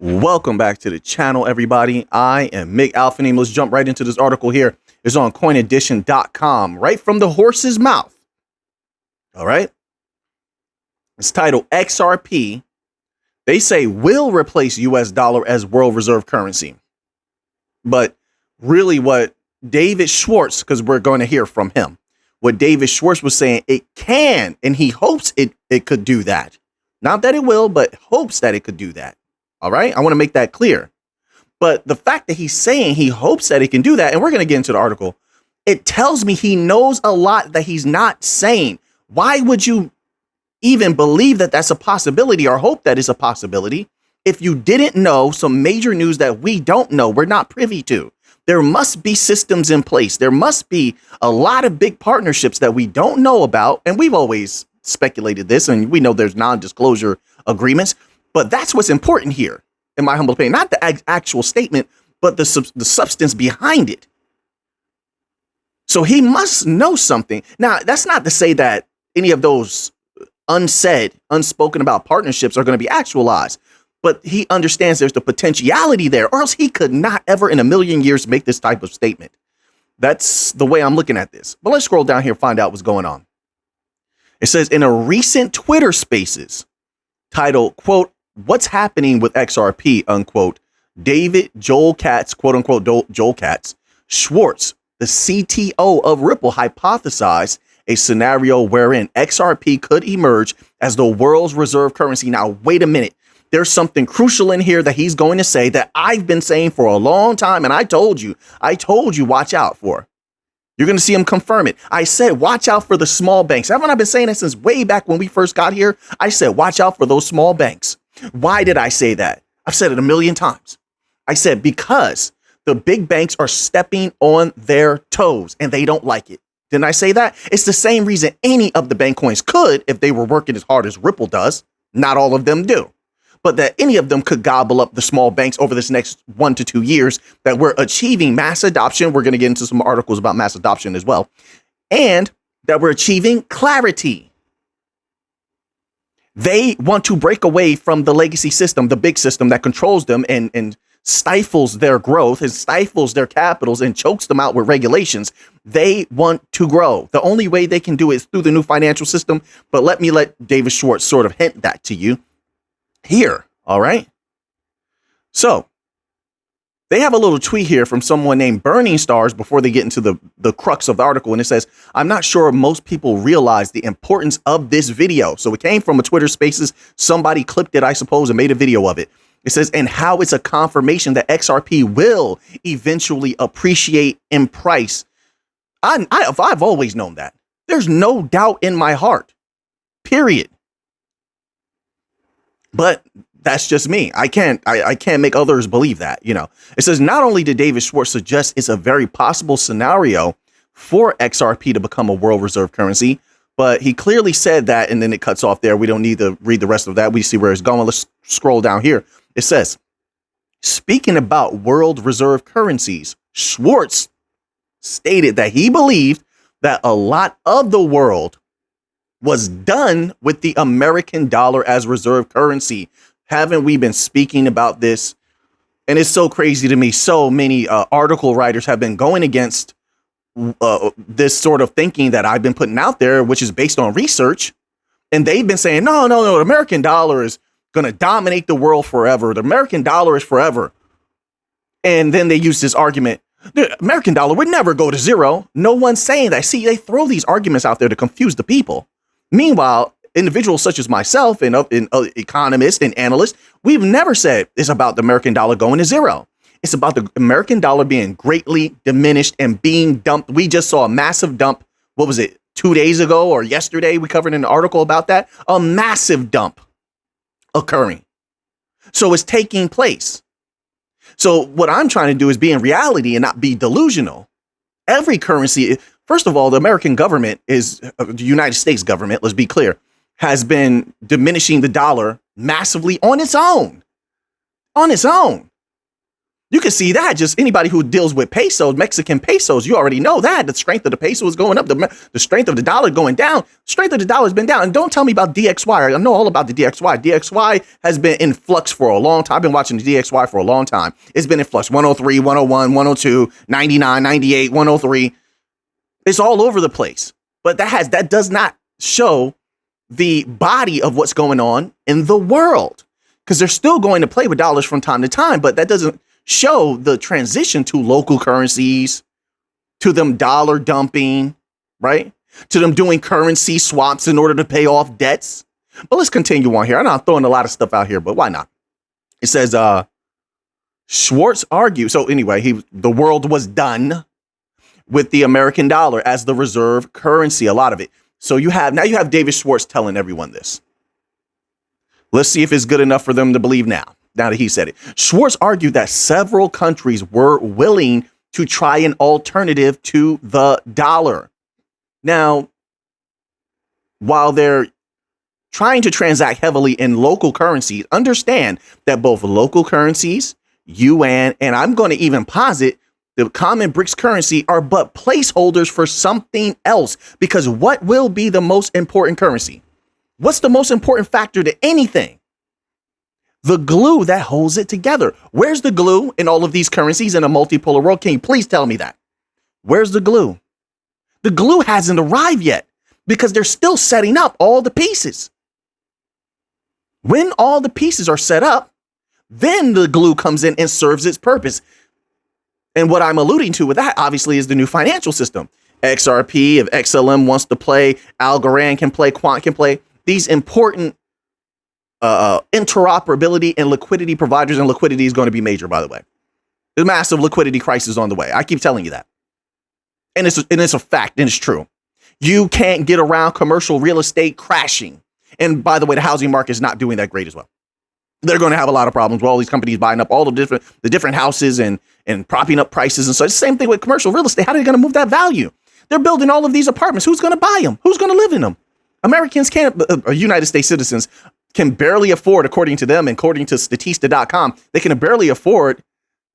Welcome back to the channel, everybody. I am Mick Alpha Name. Let's jump right into this article here. It's on coinedition.com, right from the horse's mouth. All right. It's titled XRP. They say will replace US dollar as world reserve currency. But really what David Schwartz, because we're going to hear from him, what David Schwartz was saying, it can, and he hopes it could do that. Not that it will, but hopes that it could do that. All right. I want to make that clear. But the fact that he's saying he hopes that it can do that, and we're going to get into the article, it tells me he knows a lot that he's not saying. Why would you even believe that that's a possibility or hope that is a possibility if you didn't know some major news that we don't know, we're not privy to? There must be systems in place. There must be a lot of big partnerships that we don't know about. And we've always speculated this, and we know there's non-disclosure agreements. But that's what's important here, in my humble opinion, not the actual statement, but the substance behind it. So he must know something. Now, that's not to say that any of those unspoken about partnerships are going to be actualized, but he understands there's the potentiality there, or else he could not ever in a million years make this type of statement. That's the way I'm looking at this. But let's scroll down here and find out what's going on. It says in a recent Twitter Spaces titled, quote, "What's happening with XRP?" unquote, David Joel Katz, quote unquote, Joel Katz Schwartz, the CTO of Ripple, hypothesized a scenario wherein XRP could emerge as the world's reserve currency. Now, wait a minute. There's something crucial in here that he's going to say that I've been saying for a long time. And I told you, watch out for. You're going to see him confirm it. I said, watch out for the small banks. Haven't I been saying that since way back when we first got here? I said, watch out for those small banks. Why did I say that? I've said it a million times. I said, because the big banks are stepping on their toes and they don't like it. Didn't I say that? It's the same reason any of the bank coins could if they were working as hard as Ripple does. Not all of them do. But that any of them could gobble up the small banks over this next 1 to 2 years that we're achieving mass adoption. We're going to get into some articles about mass adoption as well. And that we're achieving clarity. They want to break away from the legacy system, the big system that controls them and stifles their growth and stifles their capitals and chokes them out with regulations. They want to grow. The only way they can do it is through the new financial system. But let David Schwartz sort of hint that to you here. All right. So they have a little tweet here from someone named Burning Stars before they get into the crux of the article. And it says, "I'm not sure most people realize the importance of this video." So it came from a Twitter Spaces. Somebody clipped it, I suppose, and made a video of it. It says, "And how it's a confirmation that XRP will eventually appreciate in price." I've always known that. There's no doubt in my heart, period. But that's just me. I can't make others believe that, you know. It says not only did David Schwartz suggest it's a very possible scenario for XRP to become a world reserve currency, but he clearly said that, and then it cuts off there. We don't need to read the rest of that. We see where it's going. Let's scroll down here. It says, speaking about world reserve currencies, Schwartz stated that he believed that a lot of the world was done with the American dollar as reserve currency. Haven't we been speaking about this? And it's so crazy to me. So many article writers have been going against this sort of thinking that I've been putting out there, which is based on research. And they've been saying, no, the American dollar is going to dominate the world forever. The American dollar is forever. And then they use this argument. The American dollar would never go to zero. No one's saying that. See, they throw these arguments out there to confuse the people. Meanwhile, individuals such as myself and economists and analysts, we've never said it's about the American dollar going to zero. It's about the American dollar being greatly diminished and being dumped. We just saw a massive dump. What was it? 2 days ago or yesterday? We covered an article about that. A massive dump occurring. So it's taking place. So what I'm trying to do is be in reality and not be delusional. Every currency, first of all, the American government is the United States government, let's be clear, has been diminishing the dollar massively on its own. On its own. You can see that just anybody who deals with pesos, Mexican pesos, you already know that the strength of the peso is going up, the strength of the dollar going down, strength of the dollar has been down. And don't tell me about DXY. I know all about the DXY. DXY has been in flux for a long time. I've been watching the DXY for a long time. It's been in flux 103, 101, 102, 99, 98, 103. It's all over the place. But that does not show the body of what's going on in the world, because they're still going to play with dollars from time to time, but that doesn't show the transition to local currencies, to them dollar dumping, right? To them doing currency swaps in order to pay off debts. But let's continue on here. I know I'm throwing a lot of stuff out here, but why not? It says, Schwartz argued. So anyway, the world was done with the American dollar as the reserve currency, a lot of it. So you have David Schwartz telling everyone this. Let's see if it's good enough for them to believe now that he said it. Schwartz argued that several countries were willing to try an alternative to the dollar. Now, while they're trying to transact heavily in local currencies, understand that both local currencies, yuan, and I'm going to even posit the common BRICS currency are but placeholders for something else. Because what will be the most important currency? What's the most important factor to anything? The glue that holds it together. Where's the glue in all of these currencies in a multipolar world? Can you please tell me that? Where's the glue? The glue hasn't arrived yet because they're still setting up all the pieces. When all the pieces are set up, then the glue comes in and serves its purpose. And what I'm alluding to with that, obviously, is the new financial system. XRP, if XLM wants to play, Algorand can play, Quant can play. These important interoperability and liquidity providers, and liquidity is going to be major, by the way. There's a massive liquidity crisis on the way. I keep telling you that. And it's a fact, and it's true. You can't get around commercial real estate crashing. And by the way, the housing market is not doing that great as well. They're going to have a lot of problems with all these companies buying up all the different houses and propping up prices. And so it's the same thing with commercial real estate. How are they going to move that value? They're building all of these apartments. Who's going to buy them? Who's going to live in them? Americans can't, United States citizens can barely afford, according to them, and according to Statista.com, they can barely afford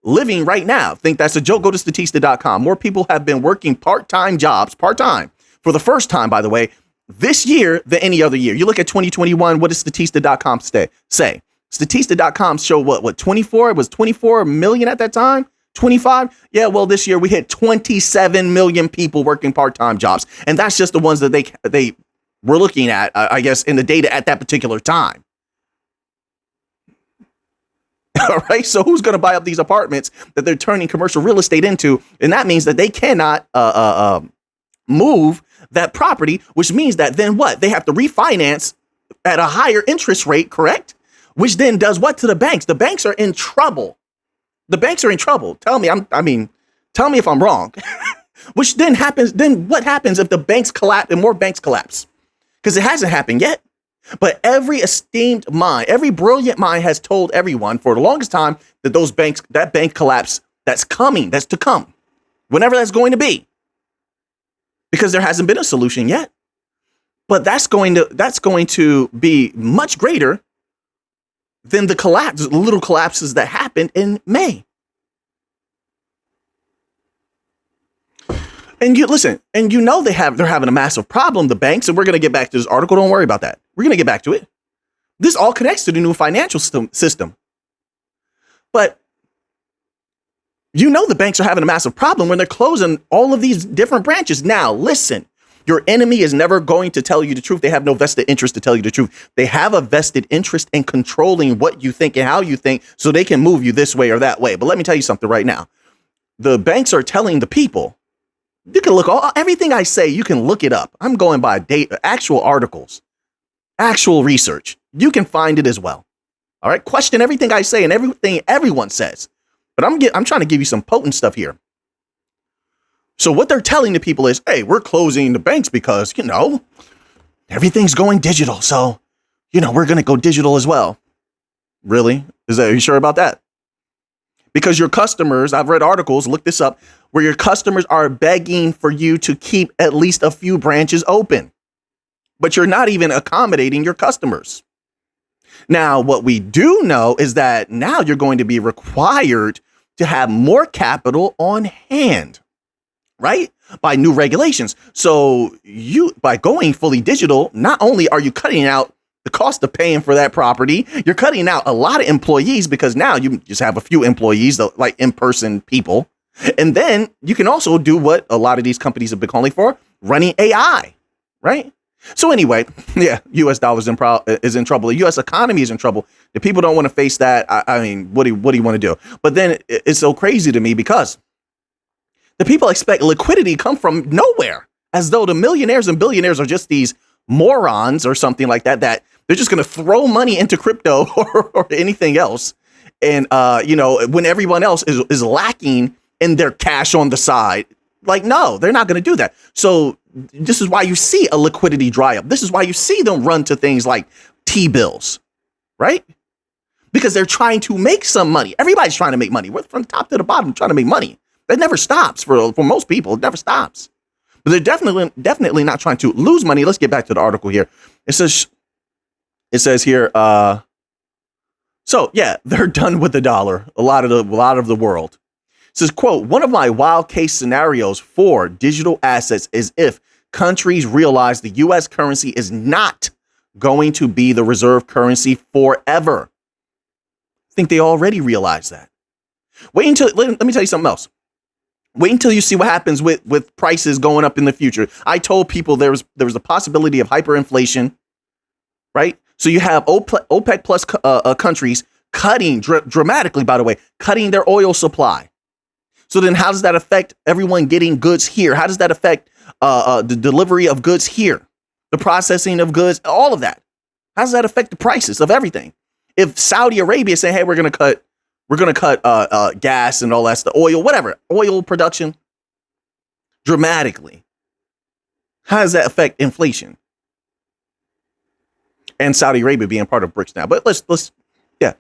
living right now. Think that's a joke? Go to Statista.com. More people have been working part-time jobs, part-time, for the first time, by the way, this year than any other year. You look at 2021, what does Statista.com say? Statista.com show what 24? It was 24 million at that time? 25? Yeah, well, this year we hit 27 million people working part-time jobs. And that's just the ones that they were looking at, I guess, in the data at that particular time. All right. So who's going to buy up these apartments that they're turning commercial real estate into? And that means that they cannot move that property, which means that then what? They have to refinance at a higher interest rate, correct? Which then does what to the banks? The banks are in trouble. The banks are in trouble. Tell me if I'm wrong. Which then happens. Then what happens if the banks collapse and more banks collapse? Because it hasn't happened yet. But every esteemed mind, every brilliant mind has told everyone for the longest time that that bank collapse, that's coming, that's to come, whenever that's going to be. Because there hasn't been a solution yet. But that's going to be much greater than the little collapses that happened in May. And they're having a massive problem, the banks, and we're going to get back to this article. Don't worry about that. We're going to get back to it. This all connects to the new financial system. But the banks are having a massive problem when they're closing all of these different branches. Now, listen, your enemy is never going to tell you the truth. They have no vested interest to tell you the truth. They have a vested interest in controlling what you think and how you think so they can move you this way or that way. But let me tell you something right now. The banks are telling the people, you can look everything I say, you can look it up. I'm going by actual articles, actual research. You can find it as well. All right. Question everything I say and everything everyone says. But I'm trying to give you some potent stuff here. So what they're telling the people is, hey, we're closing the banks because, everything's going digital. So, we're going to go digital as well. Really? Are you sure about that? Because your customers, I've read articles, look this up, where your customers are begging for you to keep at least a few branches open. But you're not even accommodating your customers. Now, what we do know is that now you're going to be required to have more capital on hand, right? By new regulations. So by going fully digital, not only are you cutting out the cost of paying for that property, you're cutting out a lot of employees because now you just have a few employees, like in-person people. And then you can also do what a lot of these companies have been calling for, running AI, right? So anyway, yeah, U.S. dollars is in trouble. The U.S. economy is in trouble. The people don't want to face that. I mean, what do you want to do? But then it's so crazy to me because the people expect liquidity to come from nowhere, as though the millionaires and billionaires are just these morons or something like that, that they're just going to throw money into crypto or anything else. And, when everyone else is lacking in their cash on the side, like, no, they're not going to do that. So this is why you see a liquidity dry up. This is why you see them run to things like T-bills, right? Because they're trying to make some money. Everybody's trying to make money. We're from top to the bottom trying to make money. That never stops for most people. It never stops. But they're definitely not trying to lose money. Let's get back to the article here. It says here, so yeah, they're done with the dollar. A lot of the world. It says, quote, one of my wild case scenarios for digital assets is if countries realize the U.S. currency is not going to be the reserve currency forever. I think they already realize that. Let me tell you something else. Wait until you see what happens with prices going up in the future. I told people there was a possibility of hyperinflation, right? So you have OPEC plus countries cutting dramatically, by the way, cutting their oil supply. So then how does that affect everyone getting goods here? How does that affect the delivery of goods here? The processing of goods, all of that. How does that affect the prices of everything? If Saudi Arabia is saying, hey, we're going to cut gas and all that stuff, oil, whatever, oil production dramatically. How does that affect inflation? And Saudi Arabia being part of BRICS now. But let's a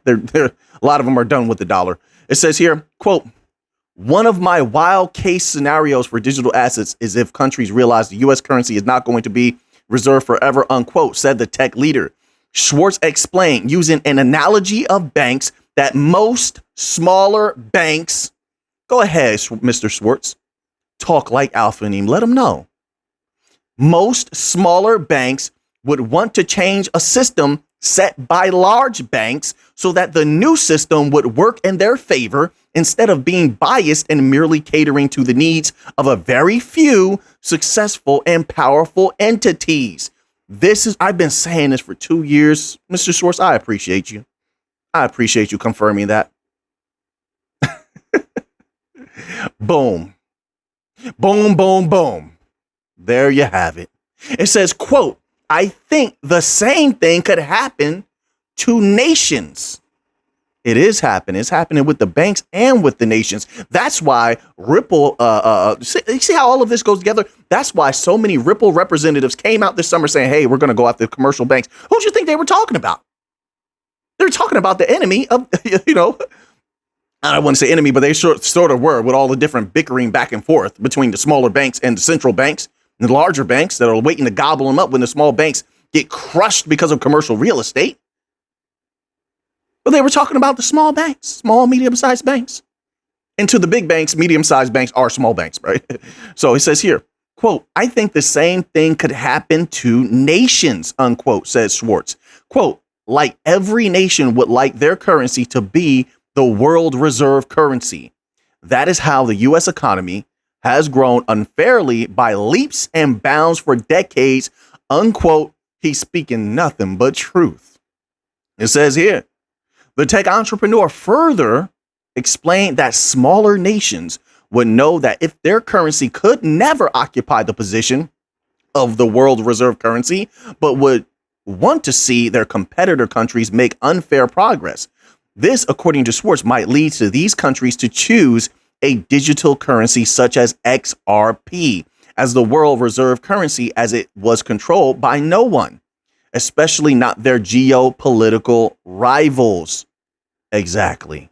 lot of them are done with the dollar. It says here, quote, one of my wild case scenarios for digital assets is if countries realize the U.S. currency is not going to be reserved forever, unquote, said the tech leader. Schwartz explained using an analogy of banks that most smaller banks, go ahead, Mr. Schwartz, talk like Alpha and let them know. Most smaller banks would want to change a system set by large banks so that the new system would work in their favor instead of being biased and merely catering to the needs of a very few successful and powerful entities. I've been saying this for 2 years. Mr. Schwartz, I appreciate you. I appreciate you confirming that. Boom. Boom, boom, boom. There you have it. It says, quote, I think the same thing could happen to nations. It is happening. It's happening with the banks and with the nations. That's why Ripple, see how all of this goes together? That's why so many Ripple representatives came out this summer saying, hey, we're going to go after commercial banks. Who do you think they were talking about? They're talking about the enemy of, I don't want to say enemy, but they sort of were, with all the different bickering back and forth between the smaller banks and the central banks and the larger banks that are waiting to gobble them up when the small banks get crushed because of commercial real estate. But they were talking about the small banks, small, medium-sized banks. And to the big banks, medium-sized banks are small banks, right? So it says here, quote, I think the same thing could happen to nations, unquote, says Schwartz. Quote, like every nation would like their currency to be the world reserve currency. That is how the U.S. economy has grown unfairly by leaps and bounds for decades, unquote. He's speaking nothing but truth. It says here, the tech entrepreneur further explained that smaller nations would know that if their currency could never occupy the position of the world reserve currency, but would want to see their competitor countries make unfair progress. This, according to Schwartz, might lead to these countries to choose a digital currency such as XRP as the world reserve currency, as it was controlled by no one, especially not their geopolitical rivals. Exactly.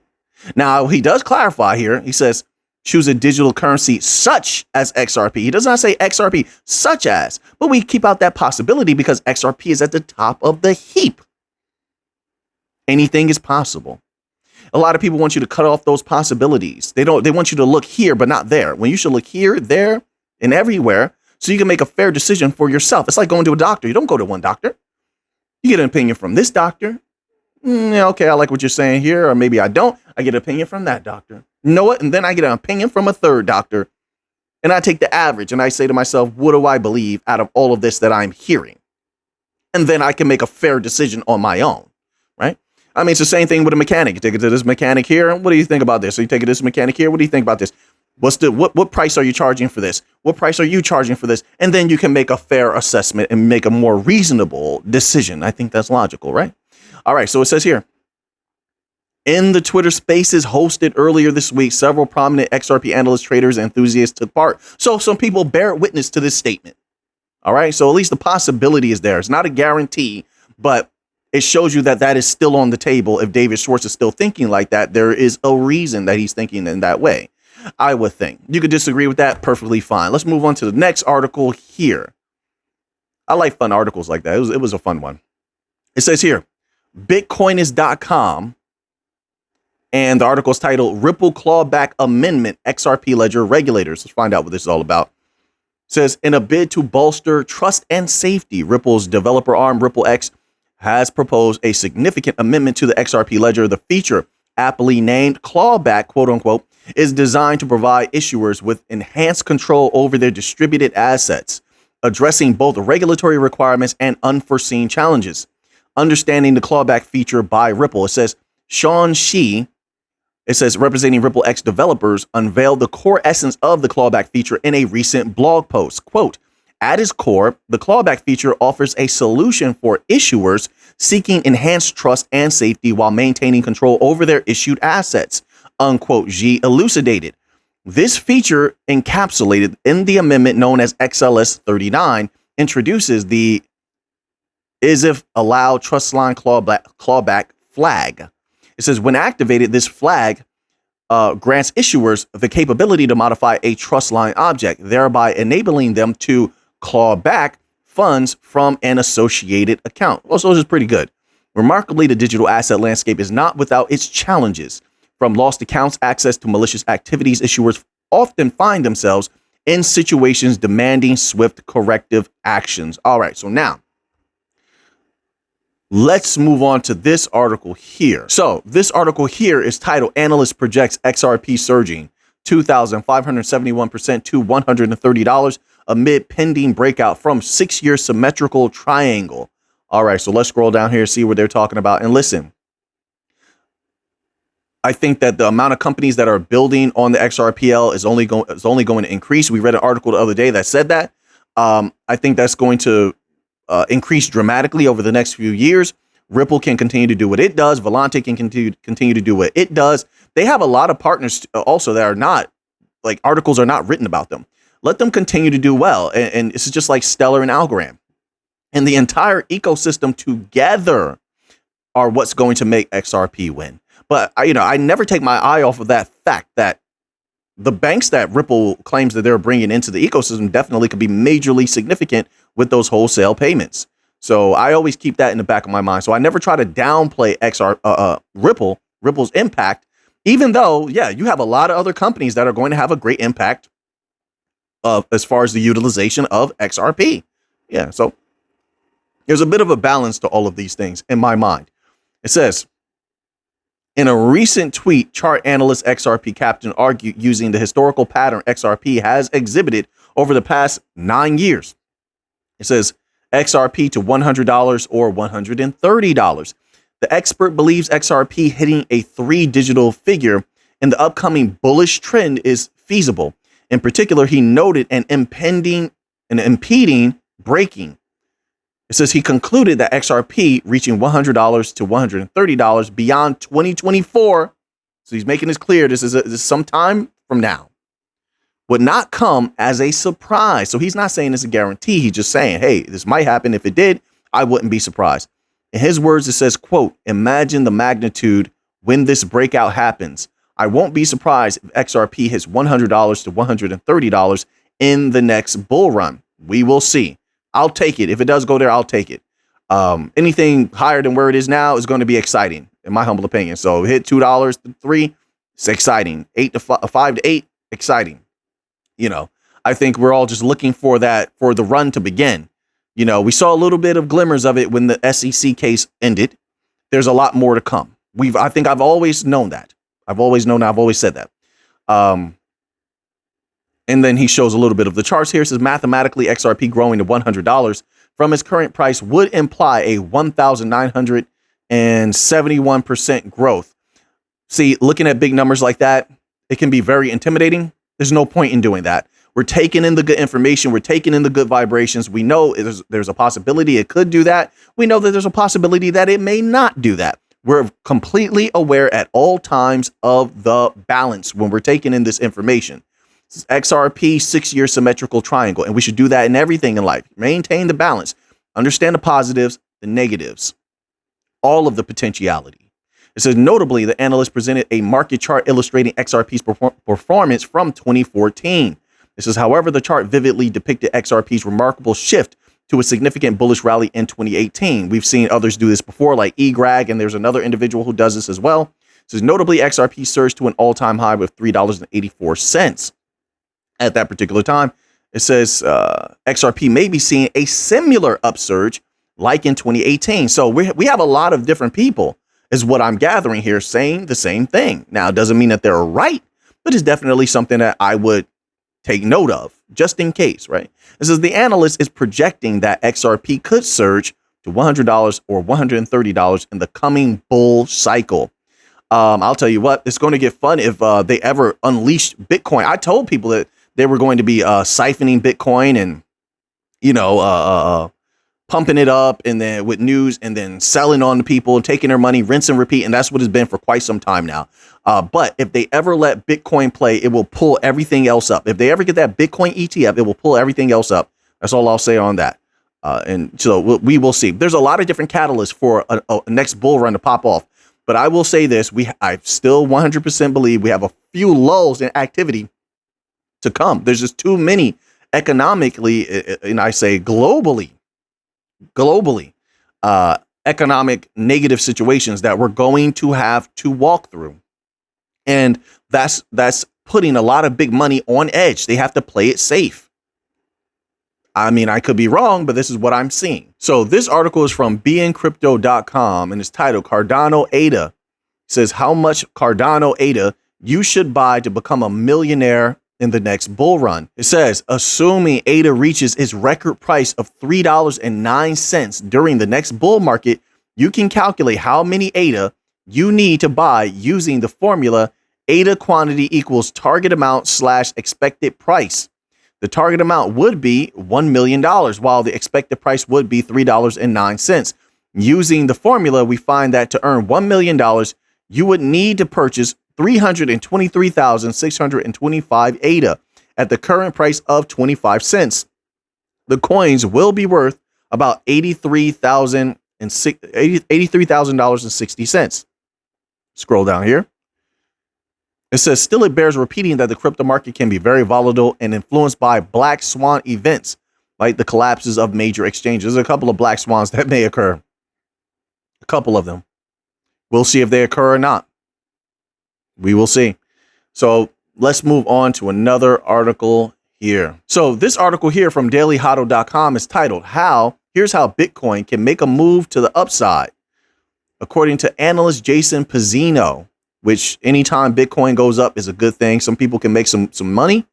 Now, he does clarify here. He says, choose a digital currency such as XRP. He does not say XRP, such as, but we keep out that possibility because XRP is at the top of the heap. Anything is possible. A lot of people want you to cut off those possibilities. They want you to look here, but not there. When you should look here, there, and everywhere, so you can make a fair decision for yourself. It's like going to a doctor. You don't go to one doctor. You get an opinion from this doctor. Yeah, okay, I like what you're saying here, or maybe I don't. I get an opinion from that doctor. You know what? And then I get an opinion from a third doctor. And I take the average and I say to myself, what do I believe out of all of this that I'm hearing? And then I can make a fair decision on my own, right? I mean, it's the same thing with a mechanic. You take it to this mechanic here. What do you think about this? So you take it to this mechanic here. What do you think about this? What price are you charging for this? What price are you charging for this? And then you can make a fair assessment and make a more reasonable decision. I think that's logical, right? All right. So it says here, in the Twitter Spaces hosted earlier this week, several prominent XRP analysts, traders, and enthusiasts took part. So some people bear witness to this statement. All right. So at least the possibility is there. It's not a guarantee, but it shows you that that is still on the table. If David Schwartz is still thinking like that, there is a reason that he's thinking in that way. I would think. You could disagree with that. Perfectly fine. Let's move on to the next article here. I like fun articles like that. It was a fun one. It says here, Bitcoinist.com. And the article is titled Ripple Clawback Amendment XRP Ledger Regulators. Let's find out what this is all about. It says, in a bid to bolster trust and safety, Ripple's developer arm, RippleX, has proposed a significant amendment to the XRP ledger. The feature, aptly named Clawback, quote unquote, is designed to provide issuers with enhanced control over their distributed assets, addressing both regulatory requirements and unforeseen challenges. Understanding the clawback feature by Ripple, it says, Sean Shi, it says, representing RippleX developers, unveiled the core essence of the clawback feature in a recent blog post. Quote, at its core, the clawback feature offers a solution for issuers seeking enhanced trust and safety while maintaining control over their issued assets, unquote, Xi elucidated. This feature, encapsulated in the amendment known as XLS 39, introduces the if allowed trust line clawback flag. It says when activated, this flag grants issuers the capability to modify a trust line object, thereby enabling them to claw back funds from an associated account. Also, this is pretty good. Remarkably, the digital asset landscape is not without its challenges. From lost accounts, access to malicious activities, issuers often find themselves in situations demanding swift corrective actions. All right, so now let's move on to this article here. So this article here is titled Analyst Projects XRP Surging 2,571% to $130 amid pending breakout from 6-year symmetrical triangle. All right, so let's scroll down here, see what they're talking about. And listen, I think that the amount of companies that are building on the XRPL is only going to increase. We read an article the other day that said that. I think that's going to increase dramatically over the next few years. Ripple can continue to do what it does. Volante can continue to do what it does. They have a lot of partners also that are not, like, articles are not written about them. Let them continue to do well. And this is just like Stellar and Algorand. And the entire ecosystem together are what's going to make XRP win. But I never take my eye off of that fact that the banks that Ripple claims that they're bringing into the ecosystem definitely could be majorly significant with those wholesale payments. So I always keep that in the back of my mind. So I never try to downplay Ripple's impact, even though, yeah, you have a lot of other companies that are going to have a great impact as far as the utilization of XRP. Yeah, so there's a bit of a balance to all of these things in my mind. It says, in a recent tweet, chart analyst XRP Captain argued using the historical pattern XRP has exhibited over the past 9 years. It says XRP to $100 or $130. The expert believes XRP hitting a 3-digit figure in the upcoming bullish trend is feasible. In particular, he noted an impeding breaking. It says he concluded that XRP reaching $100 to $130 beyond 2024. So he's making this clear. This is some time from now. Would not come as a surprise. So he's not saying it's a guarantee. He's just saying, hey, this might happen. If it did, I wouldn't be surprised. In his words, it says, quote, imagine the magnitude when this breakout happens. I won't be surprised if XRP hits $100 to $130 in the next bull run. We will see. I'll take it. If it does go there, I'll take it. Anything higher than where it is now is going to be exciting, in my humble opinion. So hit $2 to $3, it's exciting. 5 to 8, exciting. You know, I think we're all just looking for that, for the run to begin. You know, we saw a little bit of glimmers of it when the SEC case ended. There's a lot more to come. I think I've always known that. I've always said that. And then he shows a little bit of the charts here. It says mathematically XRP growing to $100 from its current price would imply a 1,971% growth. See, looking at big numbers like that, it can be very intimidating. There's no point in doing that. We're taking in the good information. We're taking in the good vibrations. We know there's a possibility it could do that. We know that there's a possibility that it may not do that. We're completely aware at all times of the balance when we're taking in this information. This is XRP 6-year symmetrical triangle, and we should do that in everything in life. Maintain the balance. Understand the positives, the negatives, all of the potentiality. It says, notably, the analyst presented a market chart illustrating XRP's performance from 2014. This is, however, the chart vividly depicted XRP's remarkable shift to a significant bullish rally in 2018. We've seen others do this before, like eGrag, and there's another individual who does this as well. It says, notably, XRP surged to an all-time high of $3.84 at that particular time. It says XRP may be seeing a similar upsurge like in 2018. So we have a lot of different people, is what I'm gathering here, saying the same thing. Now, it doesn't mean that they're right, but it's definitely something that I would take note of, just in case, right? It says the analyst is projecting that XRP could surge to $100 or $130 in the coming bull cycle. I'll tell you what, it's going to get fun if they ever unleash Bitcoin. I told people that they were going to be siphoning Bitcoin and, pumping it up and then with news and then selling on the people and taking their money, rinse and repeat. And that's what it's been for quite some time now. But if they ever let Bitcoin play, it will pull everything else up. If they ever get that Bitcoin ETF, it will pull everything else up. That's all I'll say on that. And so we will see. There's a lot of different catalysts for a next bull run to pop off. But I will say this, I still 100% believe we have a few lulls in activity to come. There's just too many economically, and I say globally, economic negative situations that we're going to have to walk through. And that's putting a lot of big money on edge. They have to play it safe. I mean, I could be wrong, but this is what I'm seeing. So this article is from bncrypto.com and it's titled Cardano ADA. It says how much Cardano ADA you should buy to become a millionaire in the next bull run. It says, assuming ADA reaches its record price of $3.09 during the next bull market, you can calculate how many ADA you need to buy using the formula ADA quantity equals target amount / expected price. The target amount would be $1 million, while the expected price would be $3.09. Using the formula, we find that to earn $1 million, you would need to purchase 323,625 ADA at the current price of 25 cents. The coins will be worth about $83,000.60. Scroll down here. It says, still it bears repeating that the crypto market can be very volatile and influenced by black swan events, like the collapses of major exchanges. There's a couple of black swans that may occur. A couple of them. We'll see if they occur or not. We will see. So let's move on to another article here. So this article here from dailyhodl.com is titled, Here's how Bitcoin can make a move to the upside. According to analyst Jason Pizzino, which anytime Bitcoin goes up is a good thing. Some people can make some money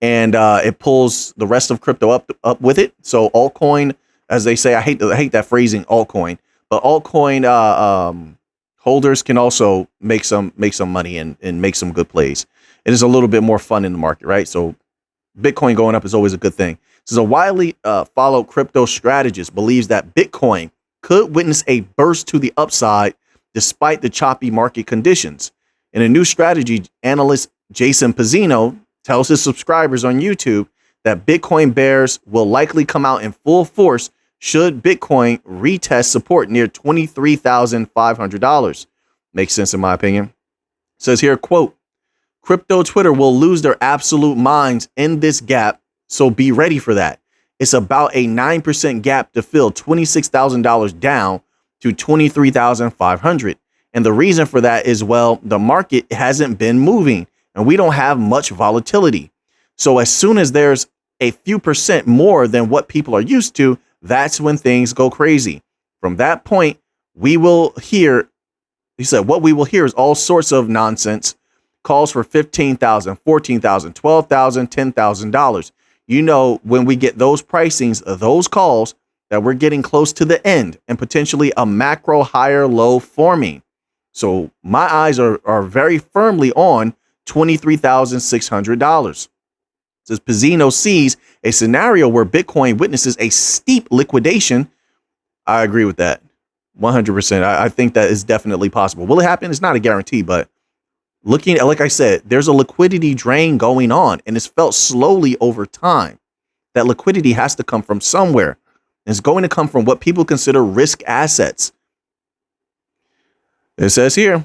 and it pulls the rest of crypto up with it. So altcoin, as they say, I hate that phrasing altcoin, but altcoin holders can also make some money and make some good plays. It is a little bit more fun in the market, right? So Bitcoin going up is always a good thing. So a widely followed crypto strategist believes that Bitcoin could witness a burst to the upside despite the choppy market conditions. In a new strategy, analyst Jason Pizzino tells his subscribers on YouTube that Bitcoin bears will likely come out in full force should Bitcoin retest support near $23,500. Makes sense in my opinion. It says here, quote, crypto Twitter will lose their absolute minds in this gap, so be ready for that. It's about a 9% gap to fill, $26,000 down to $23,500. And the reason for that is, well, the market hasn't been moving and we don't have much volatility. So as soon as there's a few percent more than what people are used to, that's when things go crazy. From that point, we will hear, he said, what we will hear is all sorts of nonsense, calls for $15,000, $14,000, $12,000, $10,000. You know, when we get those pricings, those calls, that we're getting close to the end and potentially a macro higher low forming. So my eyes are very firmly on $23,600. It says Pizzino sees a scenario where Bitcoin witnesses a steep liquidation. I agree with that 100%. I think that is definitely possible. Will it happen? It's not a guarantee, but looking at, like I said, there's a liquidity drain going on and it's felt slowly over time. That liquidity has to come from somewhere. It's going to come from what people consider risk assets. It says here,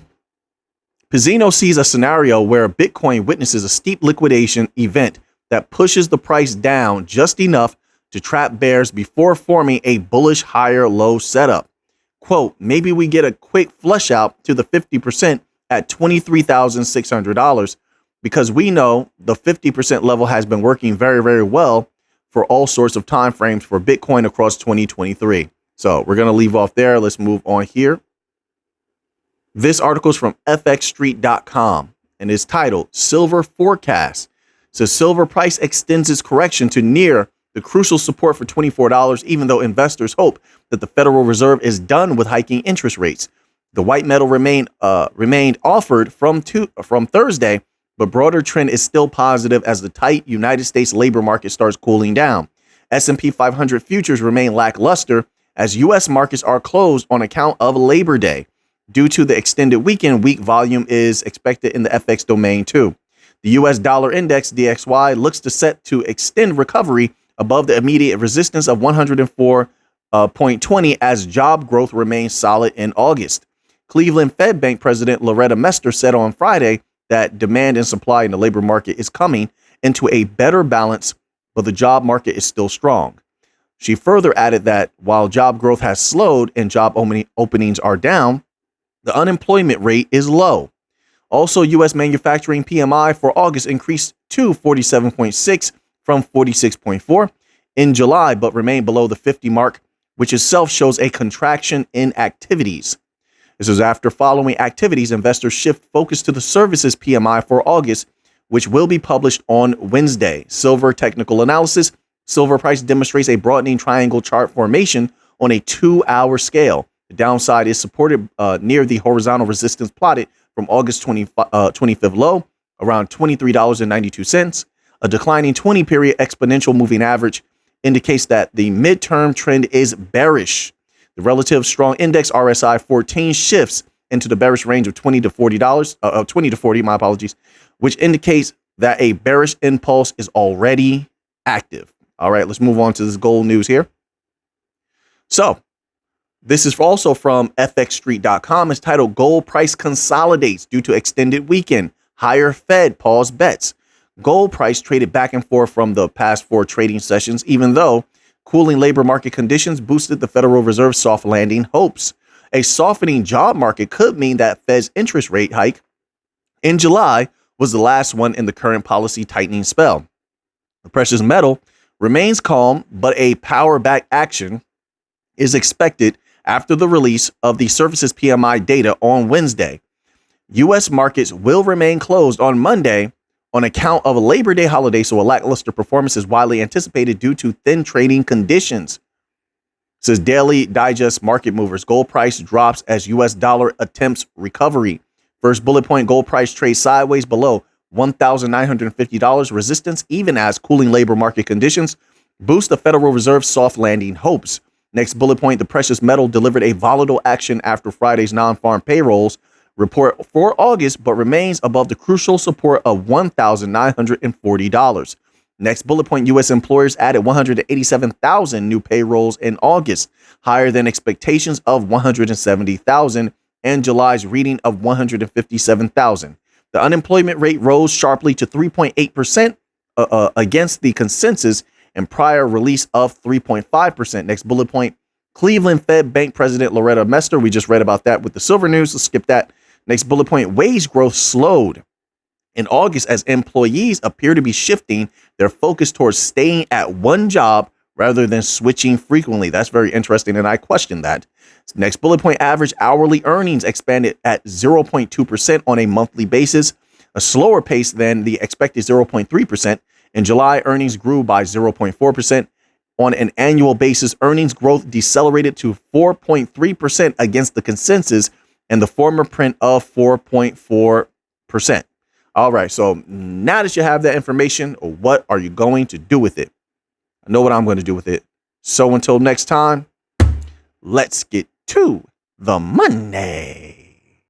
Pizzino sees a scenario where Bitcoin witnesses a steep liquidation event that pushes the price down just enough to trap bears before forming a bullish higher low setup. Quote, maybe we get a quick flush out to the 50% at $23,600 because we know the 50% level has been working very, very well for all sorts of time frames for Bitcoin across 2023. So we're going to leave off there. Let's move on here. This article is from fxstreet.com and is titled Silver Forecast. So silver price extends its correction to near the crucial support for $24, even though investors hope that the Federal Reserve is done with hiking interest rates. The white metal remained offered from Thursday, but broader trend is still positive as the tight United States labor market starts cooling down. S&P 500 futures remain lackluster as U.S. markets are closed on account of Labor Day. Due to the extended weekend, weak volume is expected in the FX domain too. The U.S. dollar index, DXY, looks to set to extend recovery above the immediate resistance of 104.20 as job growth remains solid in August. Cleveland Fed Bank President Loretta Mester said on Friday that demand and supply in the labor market is coming into a better balance, but the job market is still strong. She further added that while job growth has slowed and job openings are down, the unemployment rate is low. Also, U.S. manufacturing PMI for August increased to 47.6 from 46.4 in July, but remained below the 50 mark, which itself shows a contraction in activities. This is after following activities, investors shift focus to the services PMI for August, which will be published on Wednesday. Silver technical analysis. Silver price demonstrates a broadening triangle chart formation on a 2-hour scale. The downside is supported near the horizontal resistance plotted from August 25th low, around $23.92. A declining 20-period exponential moving average indicates that the midterm trend is bearish. The relative strong index RSI 14 shifts into the bearish range of $20 to $40, my apologies, which indicates that a bearish impulse is already active. All right, let's move on to this gold news here. So this is also from fxstreet.com. It's titled Gold Price Consolidates Due to Extended Weekend. Higher Fed Pause Bets. Gold price traded back and forth from the past 4 trading sessions, even though cooling labor market conditions boosted the Federal Reserve's soft landing hopes. A softening job market could mean that Fed's interest rate hike in July was the last one in the current policy tightening spell. The precious metal remains calm, but a power back action is expected after the release of the services PMI data on Wednesday. U.S. markets will remain closed on Monday on account of a Labor Day holiday, so a lackluster performance is widely anticipated due to thin trading conditions. It says Daily Digest market movers. Gold price drops as U.S. dollar attempts recovery. First bullet point, gold price trades sideways below $1,950 resistance, even as cooling labor market conditions boost the Federal Reserve's soft landing hopes. Next bullet point, the precious metal delivered a volatile action after Friday's non-farm payrolls report for August, but remains above the crucial support of $1,940. Next bullet point, U.S. employers added 187,000 new payrolls in August, higher than expectations of 170,000 and July's reading of 157,000. The unemployment rate rose sharply to 3.8% against the consensus and prior release of 3.5%. Next bullet point, Cleveland Fed Bank President Loretta Mester. We just read about that with the silver news. Let's skip that. Next bullet point, wage growth slowed in August as employees appear to be shifting their focus towards staying at one job rather than switching frequently. That's very interesting, and I question that. Next bullet point, average hourly earnings expanded at 0.2% on a monthly basis, a slower pace than the expected 0.3%. In July, earnings grew by 0.4%. On an annual basis, earnings growth decelerated to 4.3% against the consensus and the former print of 4.4%. All right, so now that you have that information, what are you going to do with it? I know what I'm going to do with it. So until next time, let's get to the money.